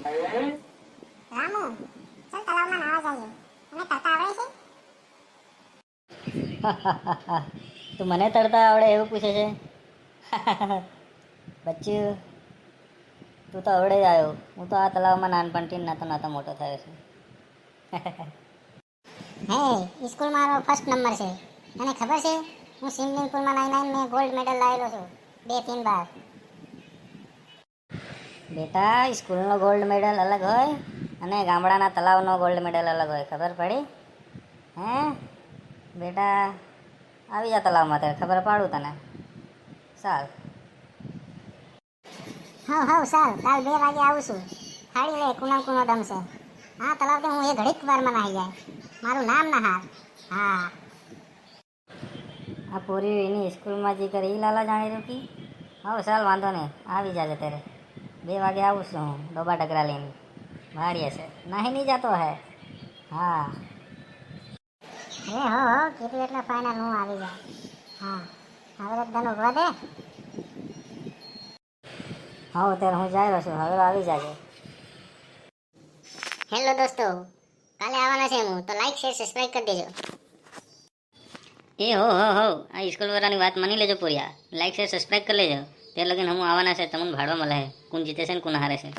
રામુ, ચાલ તળાવમાં નાવા જઈએ. મને તરતા આવડે છે? તું મને તરતા આવડે એવું પૂછે છે? બચ્ચું, તું તો આવડે જ આવ્યો. હું તો આ તળાવમાં નાનપણથી નાતો નાતો મોટો થયો છું. હે, સ્કૂલ મારો ફર્સ્ટ નંબર છે. તને ખબર છે? હું સ્વિમિંગ પુલમાં નાઈ મેં ગોલ્ડ મેડલ લાવેલો છું 2-3 વાર. બેટા, સ્કૂલનો ગોલ્ડ મેડલ અલગ હોય અને ગામડાના તળાવનો ગોલ્ડ મેડલ અલગ હોય. ખબર પડી? હે બેટા, આવી જા તળાવમાં, ત્યારે ખબર પાડું તને. ચાલ. હવ સાલ કાલ 2 વાગે આવું છું. થાળી લે, કુનો દમ છે. હા, તળાવથી હું એ ઘડીક વારમાં નાહી જાય. મારું નામ નહાર. હા. આ પૂરી એની સ્કૂલમાં જે કરી એ લાલા જાણી રૂકી. હવ ચાલ, વાંધો નહીં, આવી જાજે ત્યારે. 2 વાગે આવું છું હું, ડોબા ડગરા લઈને. ભાડીએ છે, નાહી નહીં જતો હે. હા. હો કીધું એટલે ફાઇનલ હું આવી જાય. હા, હવે તને ઉભવા દે. હા, ત્યારે હું જઈ રહ્યો છું. હવે આવી જાજે. હેલો દોસ્તો, કાલે આવવાના છે હું, તો લાઈક શેર સબસ્ક્રાઇબ કરી દેજો. એ હો, આ સ્કૂલવાળાની વાત માની લેજો પૂર્યા. લાઈક શેર સબસ્ક્રાઈબ કરી લેજો. ત્યાં લગીને હું આવવાના છે, તમને ભાડવા મળે. કોણ જીતે છે ને કોણ હારે છે.